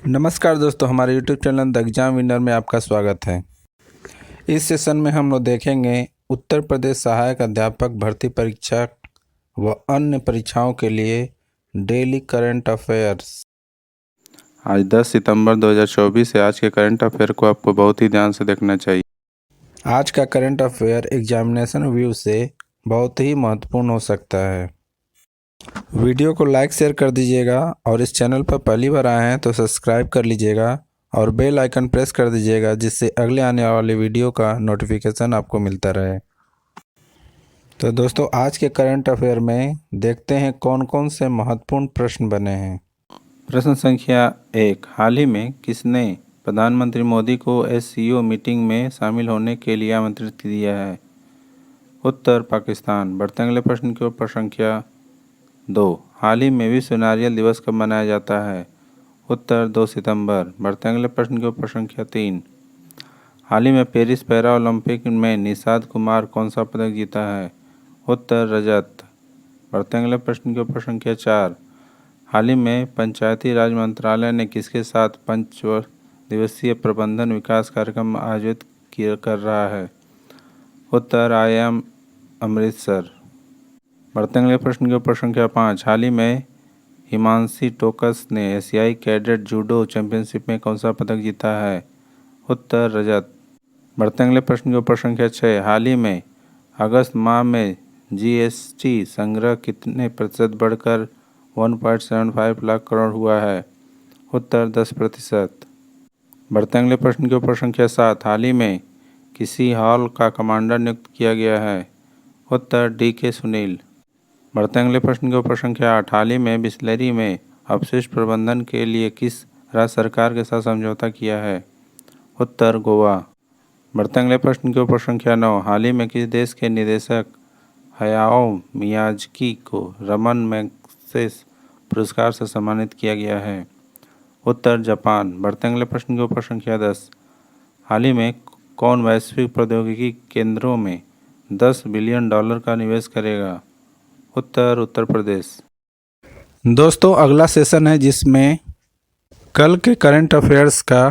नमस्कार दोस्तों, हमारे YouTube channel the exam winner में आपका स्वागत है। इस सेशन में हम लोग देखेंगे उत्तर प्रदेश सहायक अध्यापक भर्ती परीक्षा व अन्य परीक्षाओं के लिए डेली करंट अफेयर्स। आज 10 सितंबर 2024 है। आज के करंट अफेयर को आपको बहुत ही ध्यान से देखना चाहिए। आज का करंट अफेयर एग्जामिनेशन व्यू से बहुत ही महत्वपूर्ण हो सकता है। वीडियो को लाइक शेयर कर दीजिएगा और इस चैनल पर पहली बार आए हैं तो सब्सक्राइब कर लीजिएगा और बेल आइकन प्रेस कर दीजिएगा, जिससे अगले आने वाले वीडियो का नोटिफिकेशन आपको मिलता रहे। तो दोस्तों, आज के करंट अफेयर में देखते हैं कौन कौन से महत्वपूर्ण प्रश्न बने हैं। प्रश्न संख्या 1, हाल ही में किसने प्रधानमंत्री मोदी को SCO मीटिंग में शामिल होने के लिए आमंत्रित किया है? उत्तर पाकिस्तान। बढ़ते अगले प्रश्न की ओर। प्रश्न संख्या 2, हाल ही में विश्व नारियल दिवस कब मनाया जाता है? उत्तर 2 सितंबर। बढ़ते अगले प्रश्न की ओर। प्रश्न संख्या 3, हाल ही में पेरिस पैरा ओलंपिक में निषाद कुमार कौन सा पदक जीता है? उत्तर रजत। बढ़ते अगले प्रश्न की ओर। प्रश्न संख्या 4, हाल ही में पंचायती राज मंत्रालय ने किसके साथ 5 दिवसीय प्रबंधन विकास कार्यक्रम आयोजित कर रहा है? उत्तर IIM अमृतसर। बढ़ते अगले प्रश्न की ओर। प्रश्न संख्या 5, हाल ही में हिमांशी टोकस ने एशियाई कैडेट जूडो चैंपियनशिप में कौन सा पदक जीता है? उत्तर रजत। बढ़ते अगले प्रश्न की ओर। प्रश्न संख्या 6, हाल ही में अगस्त माह में GST संग्रह कितने प्रतिशत बढ़कर 1.75 लाख करोड़ हुआ है? उत्तर 10%। बढ़ते अगले प्रश्न की ओर। प्रश्न संख्या 7, हाल ही में किसी हॉल का कमांडर नियुक्त किया गया है? उत्तर DK सुनील। बढ़ते अगले प्रश्न की ओर। प्रश्न संख्या 8, हाल ही में बिसलेरी में अपशिष्ट प्रबंधन के लिए किस राज्य सरकार के साथ समझौता किया है? उत्तर गोवा। बढ़ते अगले प्रश्न की ओर। प्रश्न संख्या 9, हाल ही में किस देश के निदेशक हयाओ मियाज़की को रमन मैग्सेसे पुरस्कार से सम्मानित किया गया है? उत्तर जापान। बढ़ते अगले प्रश्न की ओर। प्रश्न संख्या 10, हाल ही में कौन वैश्विक प्रौद्योगिकी केंद्रों में $10 बिलियन का निवेश करेगा? उत्तर प्रदेश। दोस्तों, अगला सेशन है जिसमें कल के करंट अफेयर्स का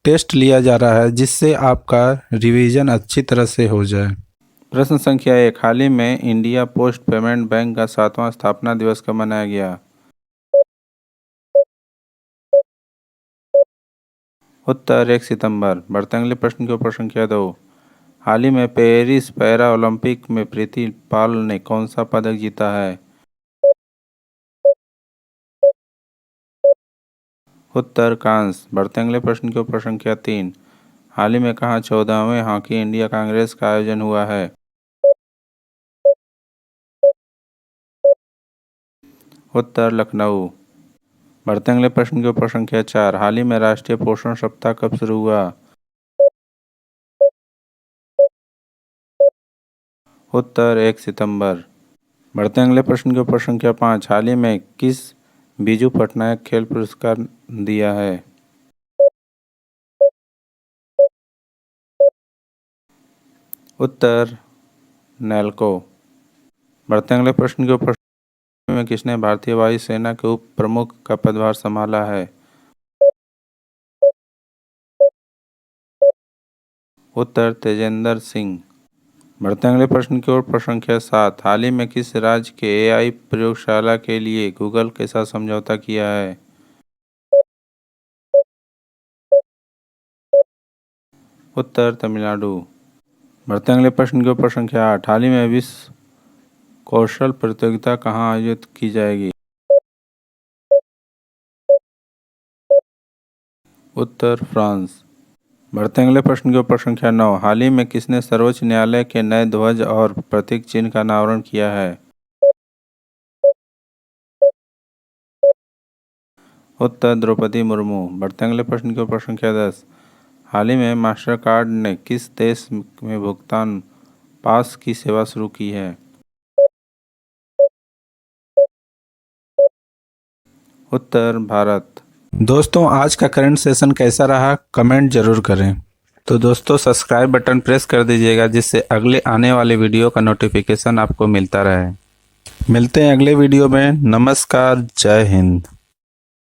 टेस्ट लिया जा रहा है, जिससे आपका रिवीजन अच्छी तरह से हो जाए। प्रश्न संख्या 1, हाल ही में इंडिया पोस्ट पेमेंट बैंक का 7वां स्थापना दिवस कब मनाया गया? उत्तर 1 सितंबर। बढ़ते अगले प्रश्न की ओर। प्रश्न संख्या 2, हाल ही में पेरिस पैरा ओलंपिक में प्रीति पाल ने कौन सा पदक जीता है? उत्तर कांस्य। बढ़ते अगले प्रश्न की ओर। प्रश्न संख्या 3, हाल ही में कहाँ 14वें हॉकी इंडिया कांग्रेस का आयोजन हुआ है? उत्तर लखनऊ। बढ़ते अगले प्रश्न की ओर। प्रश्न संख्या 4, हाल ही में राष्ट्रीय पोषण सप्ताह कब शुरू हुआ? उत्तर 1 सितंबर। बढ़ते अगले प्रश्न की ओर। प्रश्न संख्या 5, हाल ही में किस बीजू पटनायक खेल पुरस्कार दिया है? उत्तर नेल्को। बढ़ते अगले प्रश्न की ओर। प्रश्न में किसने भारतीय वायुसेना के उप प्रमुख का पदभार संभाला है? उत्तर तेजेंद्र सिंह। बढ़ते अगले प्रश्न की ओर। प्रश्न संख्या 7, हाल ही में किस राज्य के AI प्रयोगशाला के लिए गूगल के साथ समझौता किया है? उत्तर तमिलनाडु। बढ़ते अगले प्रश्न की ओर। प्रश्न संख्या 8, हाल ही में विश्व कौशल प्रतियोगिता कहाँ आयोजित की जाएगी? उत्तर फ्रांस। बढ़ते अगले प्रश्न की ओर। प्रश्न संख्या 9, हाल ही में किसने सर्वोच्च न्यायालय के नए ध्वज और प्रतीक चिन्ह का अनावरण किया है? उत्तर द्रौपदी मुर्मू। बढ़ते अगले प्रश्न की ओर। प्रश्न संख्या 10, हाल ही में मास्टर कार्ड ने किस देश में भुगतान पास की सेवा शुरू की है? उत्तर भारत। दोस्तों, आज का करंट सेशन कैसा रहा कमेंट जरूर करें। तो दोस्तों, सब्सक्राइब बटन प्रेस कर दीजिएगा, जिससे अगले आने वाले वीडियो का नोटिफिकेशन आपको मिलता रहे। मिलते हैं अगले वीडियो में। नमस्कार, जय हिंद।